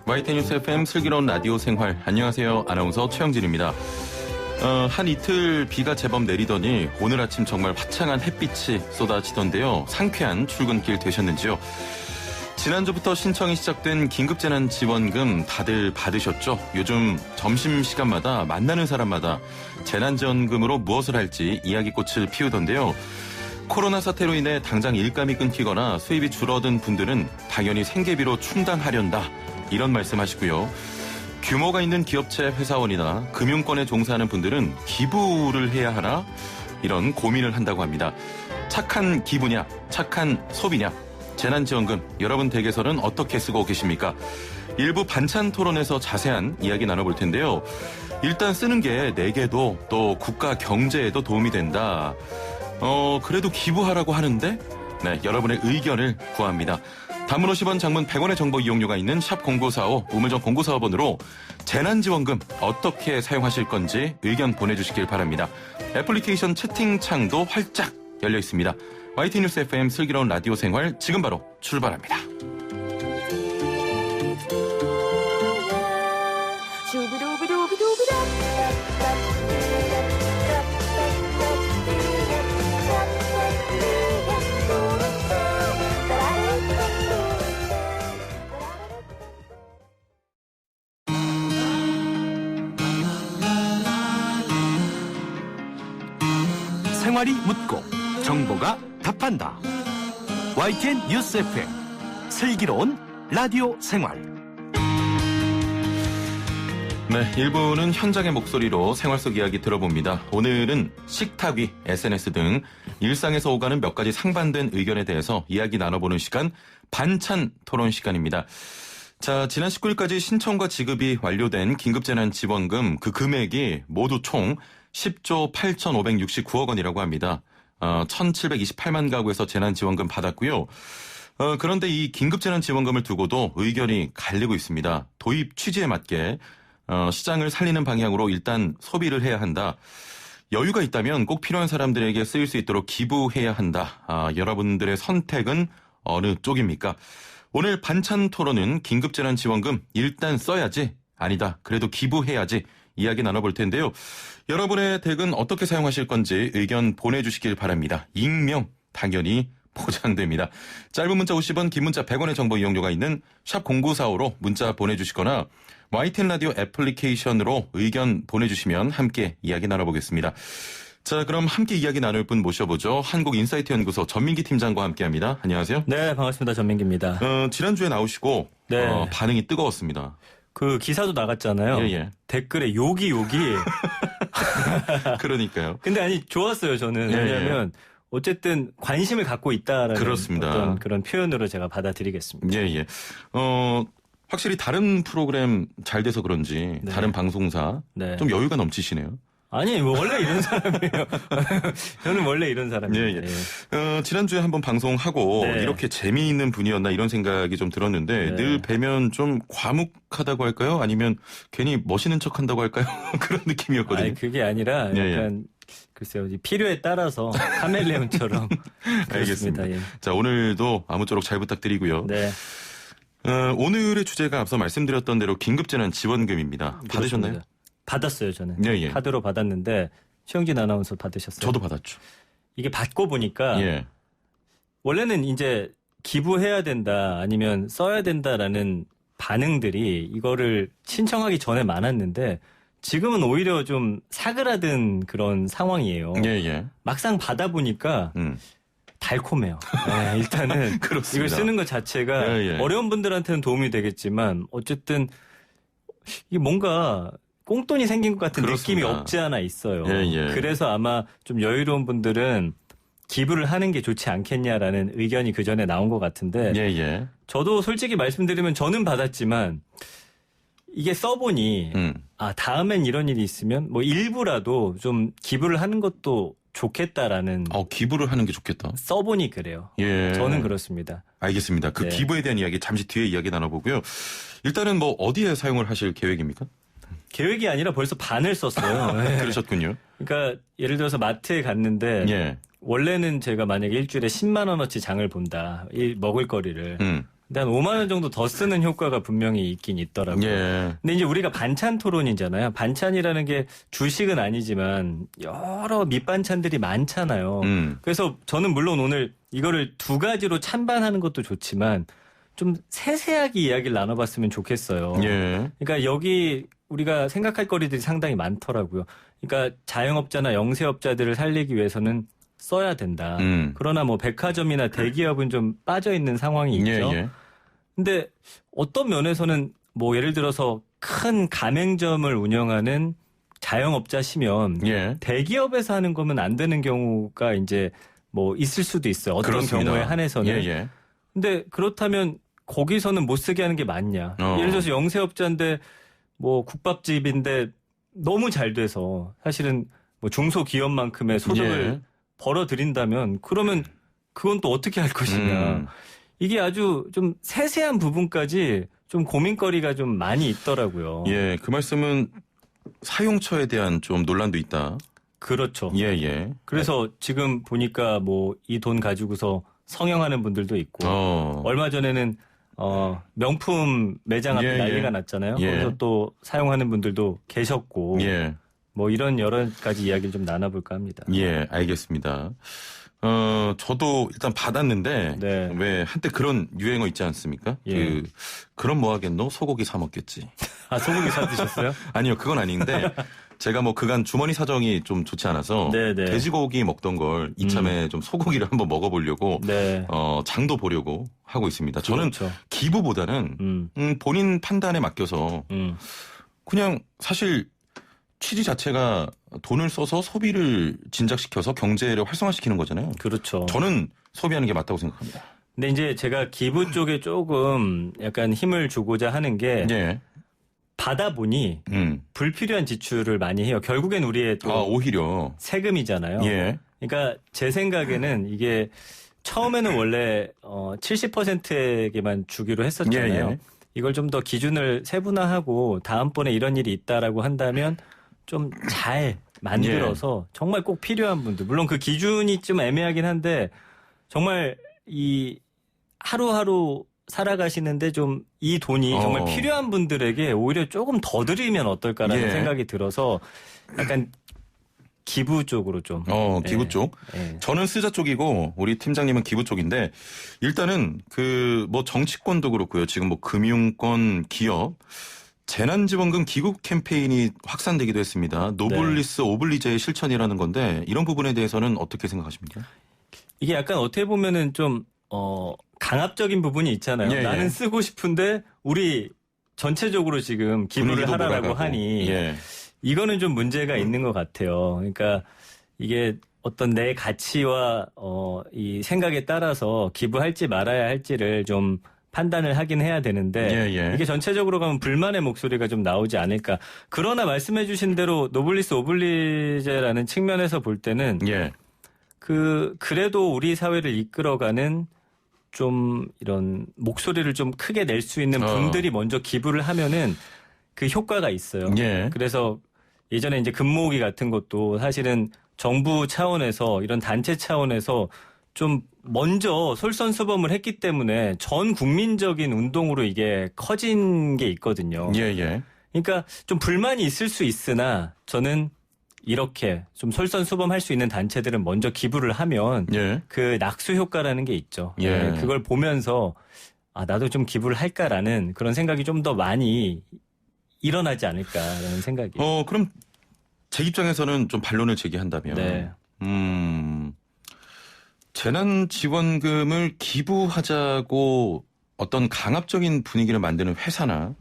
YTN뉴스 FM 슬기로운 라디오 생활. 안녕하세요. 아나운서 최영진입니다. 한 이틀 비가 제법 내리더니 오늘 아침 정말 화창한 햇빛이 쏟아지던데요. 상쾌한 출근길 되셨는지요? 지난주부터 신청이 시작된 긴급재난지원금 다들 받으셨죠? 요즘 점심시간마다 만나는 사람마다 재난지원금으로 무엇을 할지 이야기꽃을 피우던데요. 코로나 사태로 인해 당장 일감이 끊기거나 수입이 줄어든 분들은 당연히 생계비로 충당하련다. 이런 말씀하시고요. 규모가 있는 기업체 회사원이나 금융권에 종사하는 분들은 기부를 해야 하나? 이런 고민을 한다고 합니다. 착한 기부냐? 착한 소비냐? 재난지원금 여러분 댁에서는 어떻게 쓰고 계십니까? 일부 반찬 토론에서 자세한 이야기 나눠볼 텐데요. 일단 쓰는 게 내게도 또 국가 경제에도 도움이 된다. 그래도 기부하라고 하는데? 네, 여러분의 의견을 구합니다. 단문 50원, 장문 100원의 정보 이용료가 있는 샵0945, 우물정 0945번으로 재난지원금 어떻게 사용하실 건지 의견 보내주시길 바랍니다. 애플리케이션 채팅창도 활짝 열려 있습니다. YTN뉴스 FM 슬기로운 라디오 생활 지금 바로 출발합니다. 생활이 묻고 정보가 답한다. YTN 뉴스 FM 슬기로운 라디오 생활. 네, 1부는 현장의 목소리로 생활 속 이야기 들어봅니다. 오늘은 식탁 위, SNS 등 일상에서 오가는 몇 가지 상반된 의견에 대해서 이야기 나눠보는 시간, 반찬 토론 시간입니다. 자, 지난 19일까지 신청과 지급이 완료된 긴급재난지원금 그 금액이 모두 총 10조 8,569억 원이라고 합니다. 1,728만 가구에서 재난지원금 받았고요. 그런데 이 긴급재난지원금을 두고도 의견이 갈리고 있습니다. 도입 취지에 맞게 시장을 살리는 방향으로 일단 소비를 해야 한다. 여유가 있다면 꼭 필요한 사람들에게 쓰일 수 있도록 기부해야 한다. 여러분들의 선택은 어느 쪽입니까? 오늘 반찬 토론은 긴급재난지원금 일단 써야지, 아니다, 그래도 기부해야지 이야기 나눠볼 텐데요. 여러분의 댁은 어떻게 사용하실 건지 의견 보내주시길 바랍니다. 익명 당연히 포장됩니다. 짧은 문자 50원, 긴 문자 100원의 정보 이용료가 있는 샵 0945로 문자 보내주시거나 YTN 라디오 애플리케이션으로 의견 보내주시면 함께 이야기 나눠보겠습니다. 자, 그럼 함께 이야기 나눌 분 모셔보죠. 한국인사이트 연구소 전민기 팀장과 함께합니다. 안녕하세요. 네, 반갑습니다. 전민기입니다. 지난주에 나오시고 네. 반응이 뜨거웠습니다. 그 기사도 나갔잖아요. 예. 댓글에 욕이. 그러니까요. 근데 아니 좋았어요, 저는. 왜냐하면 어쨌든 관심을 갖고 있다라는 그렇습니다. 어떤 그런 표현으로 제가 받아들이겠습니다. 예. 확실히 다른 프로그램 잘 돼서 그런지 네. 다른 방송사 네. 좀 여유가 넘치시네요. 아니, 뭐 원래 이런 사람이에요. 저는 원래 이런 사람이에요. 예. 지난주에 한번 방송하고 네. 이렇게 재미있는 분이었나 이런 생각이 좀 들었는데 네. 늘 뵈면 좀 과묵하다고 할까요? 아니면 괜히 멋있는 척한다고 할까요? 그런 느낌이었거든요. 아니, 그게 아니라 약간 글쎄요, 필요에 따라서 카멜레온처럼 알겠습니다. 예. 자, 오늘도 아무쪼록 잘 부탁드리고요. 네. 오늘의 주제가 앞서 말씀드렸던 대로 긴급재난지원금입니다. 받으셨나요? 그렇습니다. 받았어요, 저는. 예. 카드로 받았는데 최영진 아나운서 받으셨어요? 저도 받았죠. 이게 받고 보니까 예. 원래는 이제 기부해야 된다 아니면 써야 된다라는 반응들이 이거를 신청하기 전에 많았는데 지금은 오히려 좀 사그라든 그런 상황이에요. 예. 막상 받아보니까 달콤해요. 네, 일단은 그렇습니다. 이걸 쓰는 것 자체가 예. 어려운 분들한테는 도움이 되겠지만 어쨌든 이게 뭔가 꽁돈이 생긴 것 같은 그렇습니다. 느낌이 없지 않아 있어요. 예. 그래서 아마 좀 여유로운 분들은 기부를 하는 게 좋지 않겠냐라는 의견이 그 전에 나온 것 같은데 예. 저도 솔직히 말씀드리면 저는 받았지만 이게 써보니 다음엔 이런 일이 있으면 뭐 일부라도 좀 기부를 하는 것도 좋겠다라는 기부를 하는 게 좋겠다. 써보니 그래요. 예. 저는 그렇습니다. 알겠습니다. 그 네. 기부에 대한 이야기 잠시 뒤에 이야기 나눠보고요. 일단은 뭐 어디에 사용을 하실 계획입니까? 계획이 아니라 벌써 반을 썼어요. 네. 그러셨군요. 그러니까 예를 들어서 마트에 갔는데 예. 원래는 제가 만약에 일주일에 10만 원어치 장을 본다. 이 먹을 거리를. 근데 한 5만 원 정도 더 쓰는 효과가 분명히 있긴 있더라고요. 예. 근데 이제 우리가 반찬 토론이잖아요. 반찬이라는 게 주식은 아니지만 여러 밑반찬들이 많잖아요. 그래서 저는 물론 오늘 이거를 두 가지로 찬반하는 것도 좋지만 좀 세세하게 이야기를 나눠봤으면 좋겠어요. 예. 그러니까 여기 우리가 생각할 거리들이 상당히 많더라고요. 그러니까 자영업자나 영세업자들을 살리기 위해서는 써야 된다. 그러나 뭐 백화점이나 대기업은 좀 빠져 있는 상황이 있죠. 예, 예. 근데 어떤 면에서는 뭐 예를 들어서 큰 가맹점을 운영하는 자영업자시면 예. 대기업에서 하는 거면 안 되는 경우가 이제 뭐 있을 수도 있어요. 어떤 그렇습니다. 경우에 한해서는. 예, 예. 근데 그렇다면 거기서는 못 쓰게 하는 게 맞냐. 예를 들어서 영세업자인데 뭐 국밥집인데 너무 잘 돼서 사실은 뭐 중소기업만큼의 소득을 예. 벌어들인다면 그러면 그건 또 어떻게 할 것이냐. 이게 아주 좀 세세한 부분까지 좀 고민거리가 좀 많이 있더라고요. 예, 그 말씀은 사용처에 대한 좀 논란도 있다. 그렇죠. 예, 예. 그래서 지금 보니까 뭐 이 돈 가지고서 성형하는 분들도 있고 얼마 전에는 명품 매장 앞에 예, 난리가 예. 났잖아요. 예. 거기서 또 사용하는 분들도 계셨고 예. 뭐 이런 여러 가지 이야기를 좀 나눠볼까 합니다. 예, 알겠습니다. 저도 일단 받았는데 네. 왜 한때 그런 유행어 있지 않습니까? 예. 그럼 뭐 하겠노? 소고기 사 먹겠지. 아, 소고기 사드셨어요? 아니요, 그건 아닌데 제가 뭐 그간 주머니 사정이 좀 좋지 않아서 네네. 돼지고기 먹던 걸 이참에 좀 소고기를 한번 먹어보려고 네. 장도 보려고 하고 있습니다. 저는 그렇죠. 기부보다는 본인 판단에 맡겨서 그냥 사실 취지 자체가 돈을 써서 소비를 진작시켜서 경제를 활성화시키는 거잖아요. 그렇죠. 저는 소비하는 게 맞다고 생각합니다. 근데 이제 제가 기부 쪽에 조금 약간 힘을 주고자 하는 게 예. 받아보니 불필요한 지출을 많이 해요. 결국엔 우리의 또 오히려. 세금이잖아요. 예. 그러니까 제 생각에는 이게 처음에는 원래 70%에게만 주기로 했었잖아요. 예, 예. 이걸 좀 더 기준을 세분화하고 다음번에 이런 일이 있다라고 한다면 좀 잘 만들어서 정말 꼭 필요한 분들, 물론 그 기준이 좀 애매하긴 한데 정말 이 하루하루 살아가시는데 좀 이 돈이 정말 필요한 분들에게 오히려 조금 더 드리면 어떨까라는 예. 생각이 들어서 약간 기부 쪽으로 좀. 기부 예. 쪽. 예. 저는 쓰자 쪽이고 우리 팀장님은 기부 쪽인데 일단은 그 뭐 정치권도 그렇고요. 지금 뭐 금융권, 기업 재난지원금 기국 캠페인이 확산되기도 했습니다. 노블리스 오블리제의 실천이라는 건데 이런 부분에 대해서는 어떻게 생각하십니까? 이게 약간 어떻게 보면은 좀 강압적인 부분이 있잖아요. 예, 나는 예. 쓰고 싶은데 우리 전체적으로 지금 기부를 분위기도 하라라고 몰아가고. 하니 예. 이거는 좀 문제가 있는 것 같아요. 그러니까 이게 어떤 내 가치와 이 생각에 따라서 기부할지 말아야 할지를 좀 판단을 하긴 해야 되는데 예, 예. 이게 전체적으로 가면 불만의 목소리가 좀 나오지 않을까. 그러나 말씀해 주신 대로 노블리스 오블리제라는 측면에서 볼 때는 예. 그래도 우리 사회를 이끌어가는 좀 이런 목소리를 좀 크게 낼 수 있는 분들이 먼저 기부를 하면은 그 효과가 있어요. 예. 그래서 예전에 이제 금모으기 같은 것도 사실은 정부 차원에서 이런 단체 차원에서 좀 먼저 솔선수범을 했기 때문에 전 국민적인 운동으로 이게 커진 게 있거든요. 예, 예. 그러니까 좀 불만이 있을 수 있으나 저는 이렇게 좀 솔선수범할 수 있는 단체들은 먼저 기부를 하면 예. 그 낙수 효과라는 게 있죠. 예. 그걸 보면서 나도 좀 기부를 할까라는 그런 생각이 좀 더 많이 일어나지 않을까라는 생각이. 그럼 제 입장에서는 좀 반론을 제기한다면 네. 재난지원금을 기부하자고 어떤 강압적인 분위기를 만드는 회사나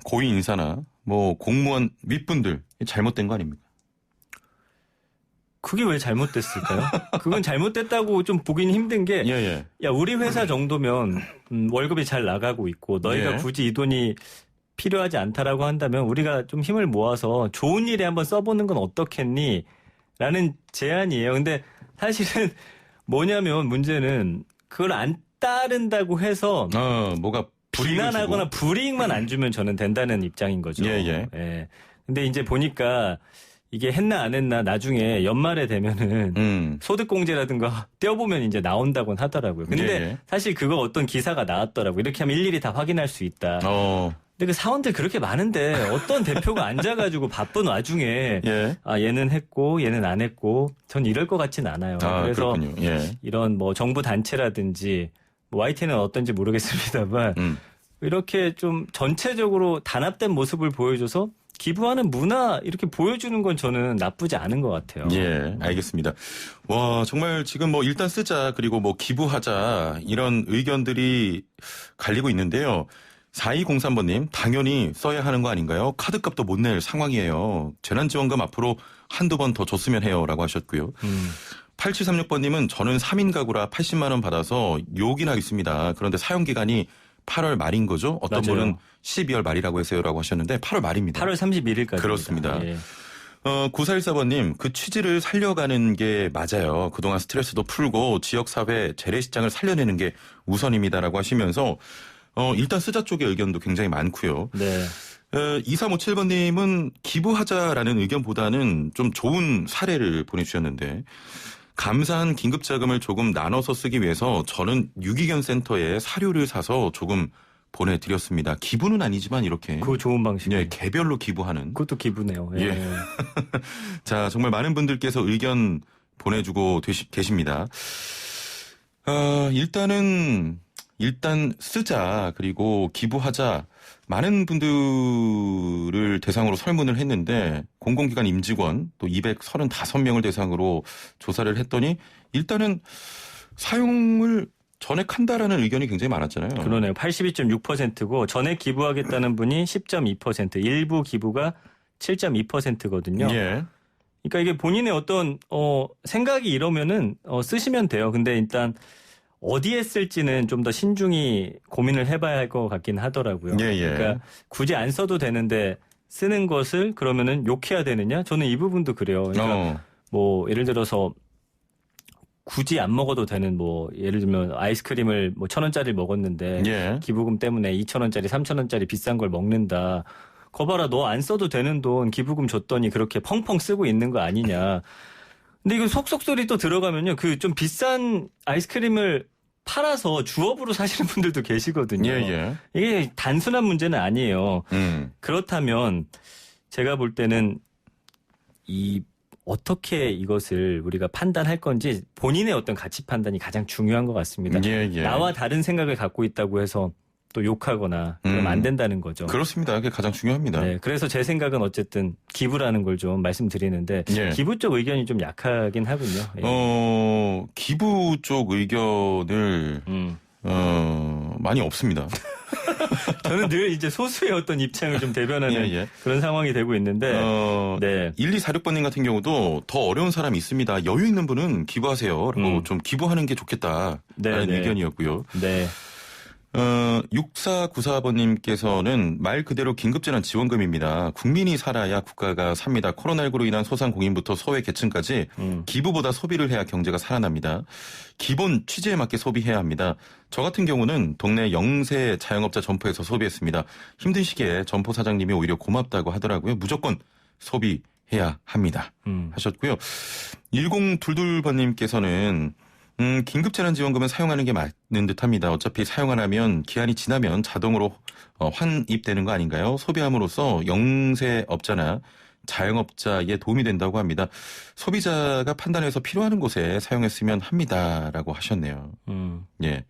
고위 인사나 뭐 공무원 윗분들 잘못된 거 아닙니까? 그게 왜 잘못됐을까요? 그건 잘못됐다고 좀 보긴 힘든 게, 예, 예. 야, 우리 회사 정도면 월급이 잘 나가고 있고 너희가 예. 굳이 이 돈이 필요하지 않다라고 한다면 우리가 좀 힘을 모아서 좋은 일에 한번 써보는 건 어떻겠니? 라는 제안이에요. 근데 사실은 뭐냐면 문제는 그걸 안 따른다고 해서 뭐가 비난하거나 불이익만 안 주면 저는 된다는 입장인 거죠. 예. 근데 이제 보니까 이게 했나 안 했나 나중에 연말에 되면은 소득공제라든가 떼어보면 이제 나온다고는 하더라고요. 근데 예. 사실 그거 어떤 기사가 나왔더라고요. 이렇게 하면 일일이 다 확인할 수 있다. 근데 그 사원들 그렇게 많은데 어떤 대표가 앉아가지고 바쁜 와중에 예. 얘는 했고 얘는 안 했고 전 이럴 것 같진 않아요. 그래서 그렇군요. 예. 이런 뭐 정부 단체라든지 뭐 YTN은 어떤지 모르겠습니다만 이렇게 좀 전체적으로 단합된 모습을 보여줘서 기부하는 문화 이렇게 보여주는 건 저는 나쁘지 않은 것 같아요. 예, 알겠습니다. 와, 정말 지금 뭐 일단 쓰자 그리고 뭐 기부하자 이런 의견들이 갈리고 있는데요. 4203번님, 당연히 써야 하는 거 아닌가요? 카드값도 못 낼 상황이에요. 재난지원금 앞으로 한두 번 더 줬으면 해요. 라고 하셨고요. 8736번님은 저는 3인 가구라 80만 원 받아서 욕이나 있습니다. 그런데 사용기간이 8월 말인 거죠? 어떤 맞아요. 분은 12월 말이라고 해서요라고 하셨는데 8월 말입니다. 8월 31일까지. 그렇습니다. 예. 9414번님, 그 취지를 살려가는 게 맞아요. 그동안 스트레스도 풀고 지역사회 재래시장을 살려내는 게 우선입니다라고 하시면서 일단 쓰자 쪽의 의견도 굉장히 많고요. 네. 2357번님은 기부하자라는 의견보다는 좀 좋은 사례를 보내주셨는데 감사한 긴급자금을 조금 나눠서 쓰기 위해서 저는 유기견 센터에 사료를 사서 조금 보내드렸습니다. 기부는 아니지만 이렇게 그거 좋은 방식이에요. 예, 개별로 기부하는. 그것도 기부네요. 예. 예. 자, 정말 많은 분들께서 의견 보내주고 계십니다. 일단 쓰자 그리고 기부하자 많은 분들을 대상으로 설문을 했는데 공공기관 임직원 또 235명을 대상으로 조사를 했더니 일단은 사용을 전액한다라는 의견이 굉장히 많았잖아요. 그러네요. 82.6%고 전액 기부하겠다는 분이 10.2%, 일부 기부가 7.2%거든요. 예. 그러니까 이게 본인의 어떤 생각이 이러면은 쓰시면 돼요. 근데 일단 어디에 쓸지는 좀 더 신중히 고민을 해봐야 할 것 같긴 하더라고요. 예. 그러니까 굳이 안 써도 되는데 쓰는 것을 그러면은 욕해야 되느냐? 저는 이 부분도 그래요. 그러니까 뭐 예를 들어서 굳이 안 먹어도 되는 뭐 예를 들면 아이스크림을 뭐 1,000원짜리 먹었는데 예. 기부금 때문에 2,000원짜리, 3,000원짜리 비싼 걸 먹는다. 거 봐라, 너 안 써도 되는 돈 기부금 줬더니 그렇게 펑펑 쓰고 있는 거 아니냐. 근데 이거 속속소리 또 들어가면요. 그 좀 비싼 아이스크림을 팔아서 주업으로 사시는 분들도 계시거든요. 예. 이게 단순한 문제는 아니에요. 그렇다면 제가 볼 때는 어떻게 이것을 우리가 판단할 건지 본인의 어떤 가치 판단이 가장 중요한 것 같습니다. 예. 나와 다른 생각을 갖고 있다고 해서 또 욕하거나 그러면 안 된다는 거죠. 그렇습니다. 그게 가장 중요합니다. 네, 그래서 제 생각은 어쨌든 기부라는 걸 좀 말씀드리는데 예. 기부 쪽 의견이 좀 약하긴 하군요. 예. 기부 쪽 의견을 많이 없습니다. 저는 늘 이제 소수의 어떤 입장을 좀 대변하는 예. 그런 상황이 되고 있는데 네. 1246번님 같은 경우도 더 어려운 사람이 있습니다. 여유 있는 분은 기부하세요. 라고 좀 기부하는 게 좋겠다라는 의견이었고요. 네. 6494번님께서는 말 그대로 긴급재난 지원금입니다. 국민이 살아야 국가가 삽니다. 코로나19로 인한 소상공인부터 소외 계층까지 기부보다 소비를 해야 경제가 살아납니다. 기본 취지에 맞게 소비해야 합니다. 저 같은 경우는 동네 영세 자영업자 점포에서 소비했습니다. 힘든 시기에 점포 사장님이 오히려 고맙다고 하더라고요. 무조건 소비해야 합니다. 하셨고요. 1022번님께서는 긴급재난지원금은 사용하는 게 맞는 듯합니다. 어차피 사용 안 하면 기한이 지나면 자동으로 환입되는 거 아닌가요? 소비함으로써 영세업자나 자영업자에 도움이 된다고 합니다. 소비자가 판단해서 필요한 곳에 사용했으면 합니다라고 하셨네요. 예.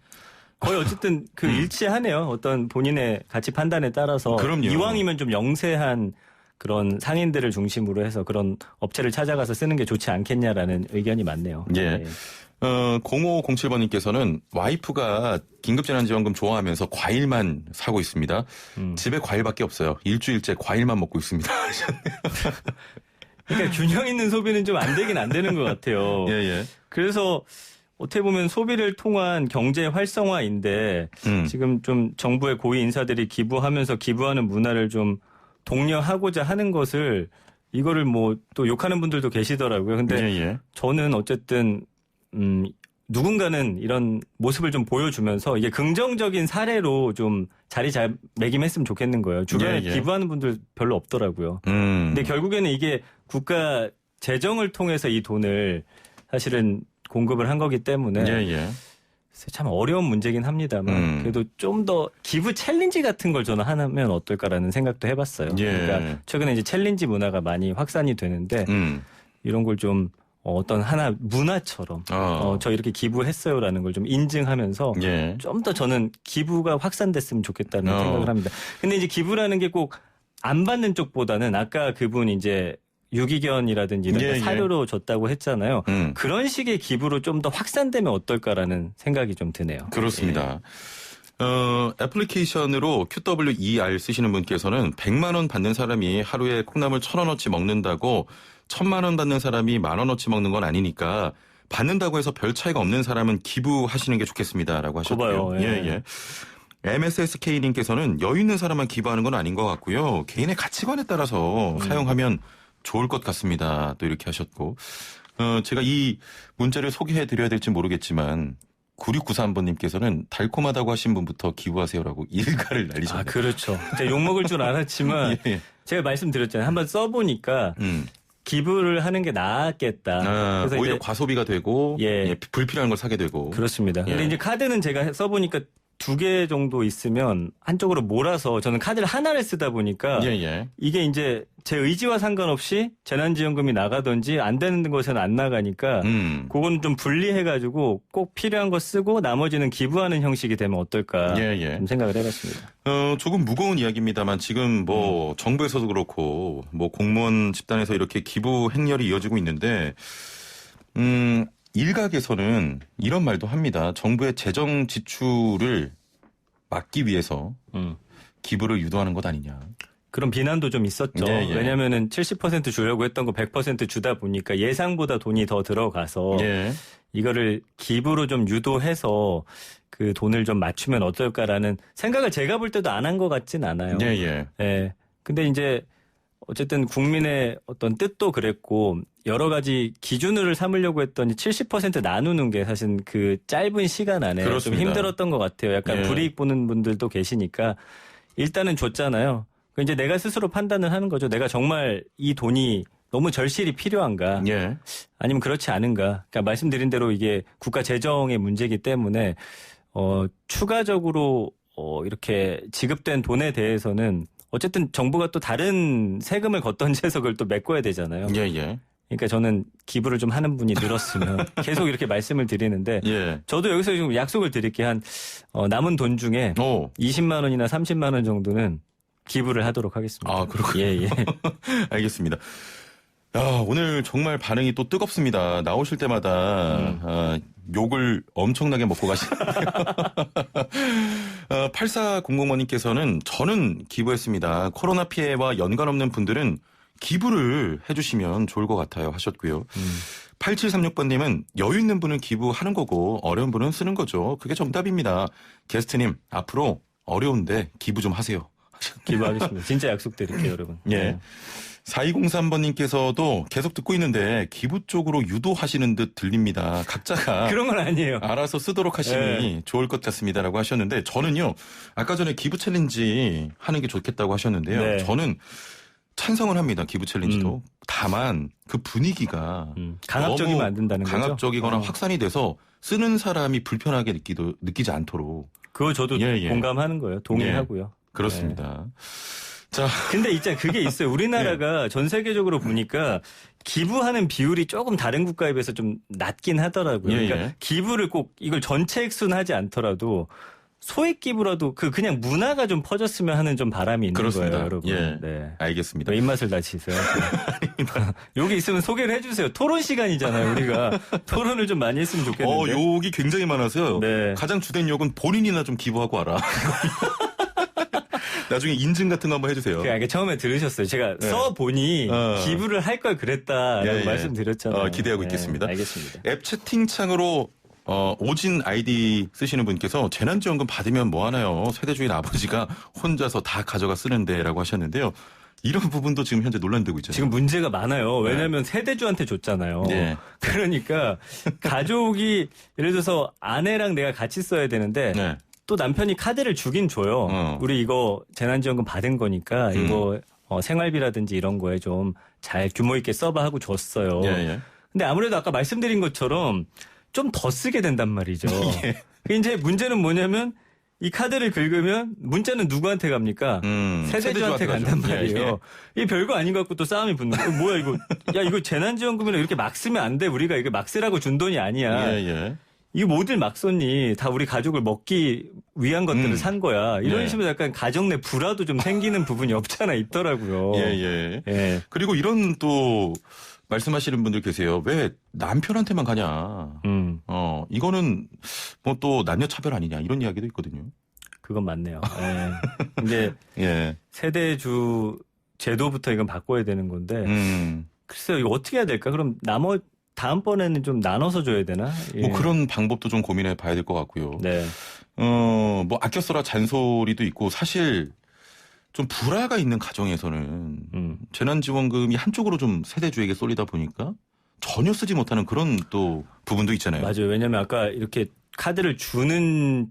거의 어쨌든 일치하네요. 어떤 본인의 가치 판단에 따라서 그럼요. 이왕이면 좀 영세한 그런 상인들을 중심으로 해서 그런 업체를 찾아가서 쓰는 게 좋지 않겠냐라는 의견이 많네요. 예. 네. 0507번님께서는 와이프가 긴급재난지원금 좋아하면서 과일만 사고 있습니다. 집에 과일밖에 없어요. 일주일째 과일만 먹고 있습니다. 그러니까 균형 있는 소비는 좀 안 되긴 안 되는 것 같아요. 예. 그래서 어떻게 보면 소비를 통한 경제 활성화인데 지금 좀 정부의 고위 인사들이 기부하면서 기부하는 문화를 좀 독려하고자 하는 것을 이거를 뭐 또 욕하는 분들도 계시더라고요. 근데 예. 저는 어쨌든 누군가는 이런 모습을 좀 보여주면서 이게 긍정적인 사례로 좀 자리 잘 매김했으면 좋겠는 거예요. 주변에 예. 기부하는 분들 별로 없더라고요. 근데 결국에는 이게 국가 재정을 통해서 이 돈을 사실은 공급을 한 거기 때문에 예. 참 어려운 문제긴 합니다만 그래도 좀 더 기부 챌린지 같은 걸 저는 하면 어떨까라는 생각도 해봤어요. 예. 그러니까 최근에 이제 챌린지 문화가 많이 확산이 되는데 이런 걸 좀 어떤 하나 문화처럼 저 이렇게 기부했어요라는 걸 좀 인증하면서 예. 좀 더 저는 기부가 확산됐으면 좋겠다는 어. 생각을 합니다. 근데 이제 기부라는 게 꼭 안 받는 쪽보다는 아까 그분 이제 유기견이라든지 이런 예, 거 예. 사료로 줬다고 했잖아요. 음. 그런 식의 기부로 좀 더 확산되면 어떨까라는 생각이 좀 드네요. 그렇습니다. 애플리케이션으로 QWER 쓰시는 분께서는 100만 원 받는 사람이 하루에 콩나물 1,000원어치 먹는다고 1,000만 원 받는 사람이 10,000원어치 먹는 건 아니니까 받는다고 해서 별 차이가 없는 사람은 기부하시는 게 좋겠습니다라고 하셨고요. 그봐요. 예. MSSK님께서는 여유 있는 사람만 기부하는 건 아닌 것 같고요. 개인의 가치관에 따라서 사용하면 좋을 것 같습니다. 또 이렇게 하셨고 제가 이 문자를 소개해 드려야 될지 모르겠지만 9693번님께서는 달콤하다고 하신 분부터 기부하세요라고 일가를 날리셨네요. 아, 그렇죠. 제가 욕먹을 줄 알았지만 예. 제가 말씀드렸잖아요. 한번 써보니까 기부를 하는 게 낫겠다. 그래서 오히려 이제 과소비가 되고 예. 불필요한 걸 사게 되고. 그렇습니다. 예. 근데 이제 카드는 제가 써보니까 2개 정도 있으면 한쪽으로 몰아서 저는 카드를 하나를 쓰다 보니까 예. 이게 이제 제 의지와 상관없이 재난지원금이 나가든지 안 되는 곳에는 안 나가니까 그건 좀 분리해가지고 꼭 필요한 거 쓰고 나머지는 기부하는 형식이 되면 어떨까 예. 좀 생각을 해봤습니다. 조금 무거운 이야기입니다만 지금 뭐 정부에서도 그렇고 뭐 공무원 집단에서 이렇게 기부 행렬이 이어지고 있는데 일각에서는 이런 말도 합니다. 정부의 재정 지출을 막기 위해서 기부를 유도하는 것 아니냐. 그런 비난도 좀 있었죠. 예. 왜냐면은 70% 주려고 했던 거 100% 주다 보니까 예상보다 돈이 더 들어가서 예. 이거를 기부로 좀 유도해서 그 돈을 좀 맞추면 어떨까라는 생각을 제가 볼 때도 안 한 것 같진 않아요. 예. 예. 근데 이제 어쨌든 국민의 어떤 뜻도 그랬고 여러 가지 기준을 삼으려고 했더니 70% 나누는 게 사실 그 짧은 시간 안에 그렇습니다. 좀 힘들었던 것 같아요. 약간 예. 불이익 보는 분들도 계시니까 일단은 줬잖아요. 그 이제 내가 스스로 판단을 하는 거죠. 내가 정말 이 돈이 너무 절실히 필요한가? 예. 아니면 그렇지 않은가? 그러니까 말씀드린 대로 이게 국가 재정의 문제이기 때문에 추가적으로 이렇게 지급된 돈에 대해서는 어쨌든 정부가 또 다른 세금을 걷던지해서 그걸 또 메꿔야 되잖아요. 예. 그러니까 저는 기부를 좀 하는 분이 늘었으면 계속 이렇게 말씀을 드리는데 예. 저도 여기서 좀 약속을 드릴게요. 한 남은 돈 중에 20만 원이나 30만 원 정도는 기부를 하도록 하겠습니다. 아, 그렇군요. 예. 알겠습니다. 야, 오늘 정말 반응이 또 뜨겁습니다. 나오실 때마다 욕을 엄청나게 먹고 가시는데요. 8400번님께서는 저는 기부했습니다. 코로나 피해와 연관 없는 분들은 기부를 해주시면 좋을 것 같아요 하셨고요. 8736번님은 여유 있는 분은 기부하는 거고 어려운 분은 쓰는 거죠. 그게 정답입니다. 게스트님 앞으로 어려운데 기부 좀 하세요. 기부하겠습니다. 진짜 약속드릴게요, 여러분. 예. 4203번님께서도 계속 듣고 있는데 기부 쪽으로 유도하시는 듯 들립니다. 각자가 그런 건 아니에요. 알아서 쓰도록 하시니 좋을 것 같습니다라고 하셨는데 저는요. 아까 전에 기부 챌린지 하는 게 좋겠다고 하셨는데요. 네. 저는 찬성을 합니다. 기부 챌린지도. 다만 그 분위기가 강압적이면 너무 안 된다는 거죠. 강압적이거나 확산이 돼서 쓰는 사람이 불편하게 느끼지 않도록. 그거 저도 공감하는 거예요. 동의하고요. 그렇습니다. 자, 근데 있잖아요. 그게 있어요. 우리나라가 전 세계적으로 보니까 기부하는 비율이 조금 다른 국가에 비해서 좀 낮긴 하더라고요. 그러니까 기부를 꼭 이걸 전체 액수는 하지 않더라도 소액 기부라도 그냥 문화가 좀 퍼졌으면 하는 좀 바람이 있는 그렇습니다. 거예요, 여러분. 예. 네. 알겠습니다. 왜 입맛을 다치세요? 여기 있으면 소개를 해주세요. 토론 시간이잖아요, 우리가. 토론을 좀 많이 했으면 좋겠는데. 욕이 굉장히 많아서요. 네. 가장 주된 욕은 본인이나 좀 기부하고 와라. 나중에 인증 같은 거 한번 해주세요. 그러니까 처음에 들으셨어요. 제가 써보니 기부를 할 걸 그랬다라고 말씀드렸잖아요. 기대하고 있겠습니다. 알겠습니다. 앱 채팅창으로 오진 아이디 쓰시는 분께서 재난지원금 받으면 뭐 하나요? 세대 주인 아버지가 혼자서 다 가져가 쓰는데 라고 하셨는데요. 이런 부분도 지금 현재 논란되고 있잖아요. 지금 문제가 많아요. 왜냐하면 세대주한테 줬잖아요. 네. 그러니까 가족이 예를 들어서 아내랑 내가 같이 써야 되는데 네. 또 남편이 카드를 주긴 줘요. 우리 이거 재난지원금 받은 거니까 이거 생활비라든지 이런 거에 좀 잘 규모 있게 써봐 하고 줬어요. 예, 예. 근데 아무래도 아까 말씀드린 것처럼 좀 더 쓰게 된단 말이죠. 예. 이제 문제는 뭐냐면 이 카드를 긁으면 문자는 누구한테 갑니까? 세대주한테 간단 말이에요. 예, 이 별거 아닌 것 같고 또 싸움이 붙는 거예요. 뭐야 이거. 야 이거 재난지원금이라 이렇게 막 쓰면 안 돼. 우리가 이거 막 쓰라고 준 돈이 아니야. 예, 예. 이거 뭐들 막 썼니? 다 우리 가족을 먹기 위한 것들을 산 거야. 이런 네. 식으로 약간 가정 내 불화도 좀 생기는 부분이 없잖아 있더라고요. 예, 예. 예. 그리고 이런 또 말씀하시는 분들 계세요. 왜 남편한테만 가냐. 이거는 뭐 또 남녀 차별 아니냐 이런 이야기도 있거든요. 그건 맞네요. 예. 근데 예. 세대주 제도부터 이건 바꿔야 되는 건데 글쎄요 이거 어떻게 해야 될까? 그럼 다음번에는 좀 나눠서 줘야 되나? 예. 뭐 그런 방법도 좀 고민해 봐야 될 것 같고요. 네. 뭐 아껴 써라 잔소리도 있고 사실 좀 불화가 있는 가정에서는 재난지원금이 한쪽으로 좀 세대주에게 쏠리다 보니까 전혀 쓰지 못하는 그런 또 부분도 있잖아요. 맞아요. 왜냐하면 아까 이렇게 카드를 주는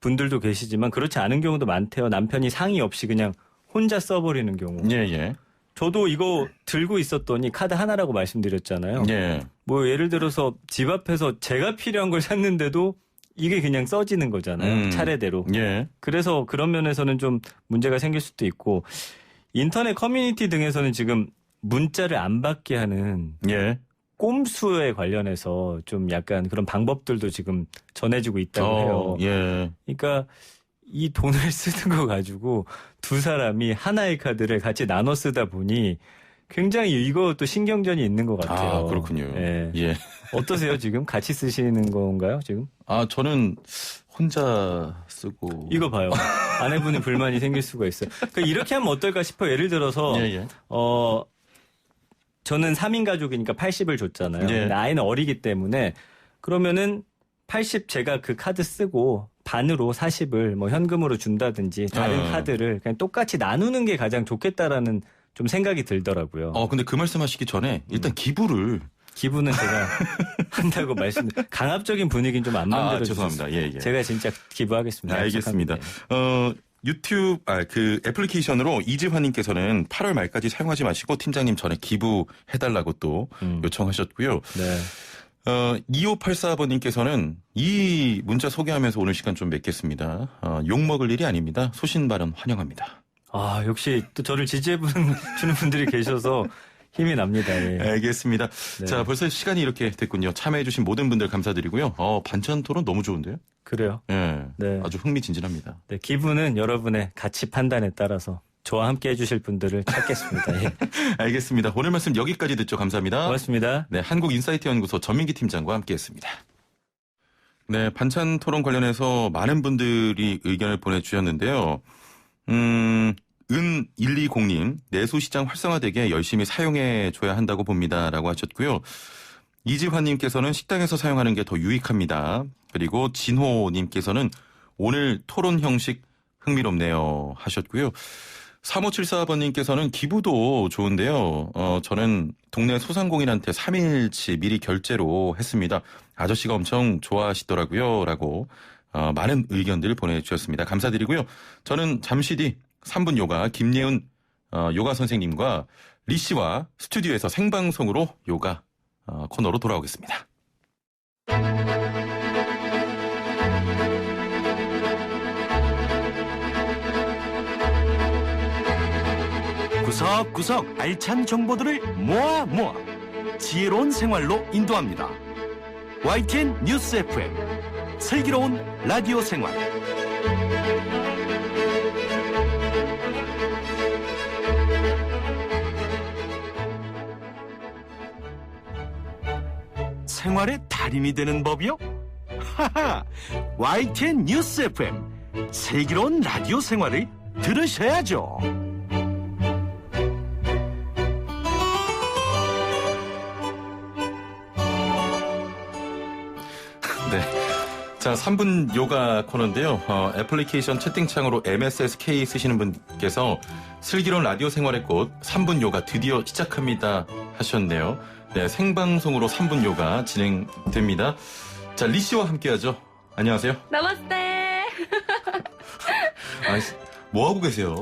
분들도 계시지만 그렇지 않은 경우도 많대요. 남편이 상의 없이 그냥 혼자 써버리는 경우. 예, 예. 저도 이거 들고 있었더니 카드 하나라고 말씀드렸잖아요. 예. 뭐 예를 들어서 집 앞에서 제가 필요한 걸 샀는데도 이게 그냥 써지는 거잖아요. 차례대로. 예. 그래서 그런 면에서는 좀 문제가 생길 수도 있고 인터넷 커뮤니티 등에서는 지금 문자를 안 받게 하는 예. 꼼수에 관련해서 좀 약간 그런 방법들도 지금 전해지고 있다고 해요. 예. 그러니까 이 돈을 쓰는 거 가지고 두 사람이 하나의 카드를 같이 나눠 쓰다 보니 굉장히 이것도 신경전이 있는 것 같아요. 아, 그렇군요. 예. 예. 어떠세요 지금? 같이 쓰시는 건가요 지금? 아, 저는 혼자 쓰고. 이거 봐요. 아내분이 불만이 생길 수가 있어요. 그러니까 이렇게 하면 어떨까 싶어요. 예를 들어서 예, 예. 저는 3인 가족이니까 80을 줬잖아요. 예. 근데 아이는 어리기 때문에 그러면은 80 제가 그 카드 쓰고 반으로 40을 뭐 현금으로 준다든지 다른 카드를 그냥 똑같이 나누는 게 가장 좋겠다라는 좀 생각이 들더라고요. 근데 그 말씀하시기 전에 일단 기부를. 기부는 제가 한다고 강압적인 분위기는 좀 안 만들어 주세요. 죄송합니다. 예, 예. 제가 진짜 기부하겠습니다. 알겠습니다. 유튜브, 그 애플리케이션으로 이지환님께서는 8월 말까지 사용하지 마시고 팀장님 전에 기부해달라고 또 요청하셨고요. 네. 2584번님께서는 이 문자 소개하면서 오늘 시간 좀 맺겠습니다. 욕먹을 일이 아닙니다. 소신 발언 환영합니다. 아, 역시 또 저를 지지해 주는 분들이 계셔서 힘이 납니다. 예. 알겠습니다. 네. 자, 벌써 시간이 이렇게 됐군요. 참여해주신 모든 분들 감사드리고요. 반찬 토론 너무 좋은데요? 그래요. 예. 네. 아주 흥미진진합니다. 네, 기분은 여러분의 가치 판단에 따라서 저와 함께 해주실 분들을 찾겠습니다. 예. 알겠습니다. 오늘 말씀 여기까지 듣죠. 감사합니다. 고맙습니다. 네, 한국인사이트 연구소 전민기 팀장과 함께했습니다. 네, 반찬 토론 관련해서 많은 분들이 의견을 보내주셨는데요. 은120님, 내수시장 활성화되게 열심히 사용해줘야 한다고 봅니다라고 하셨고요. 이지환님께서는 식당에서 사용하는 게 더 유익합니다. 그리고 진호님께서는 오늘 토론 형식 흥미롭네요 하셨고요. 3574번님께서는 기부도 좋은데요. 저는 동네 소상공인한테 3일치 미리 결제로 했습니다. 아저씨가 엄청 좋아하시더라고요. 라고 많은 의견들 보내주셨습니다. 감사드리고요. 저는 잠시 뒤 3분 요가 김예은 요가 선생님과 리 씨와 스튜디오에서 생방송으로 요가 코너로 돌아오겠습니다. 구석구석 알찬 정보들을 모아 지혜로운 생활로 인도합니다. YTN 뉴스 FM 슬기로운 라디오 생활. 생활의 달인이 되는 법이요? 하하! YTN 뉴스 FM 슬기로운 라디오 생활을 들으셔야죠. 네. 자, 3분 요가 코너인데요. 애플리케이션 채팅창으로 MSSK 쓰시는 분께서 슬기로운 라디오 생활의 꽃 3분 요가 드디어 시작합니다 하셨네요. 네, 생방송으로 3분 요가 진행됩니다. 자, 리 씨와 함께하죠. 안녕하세요. 나마스테. 뭐 하고 계세요?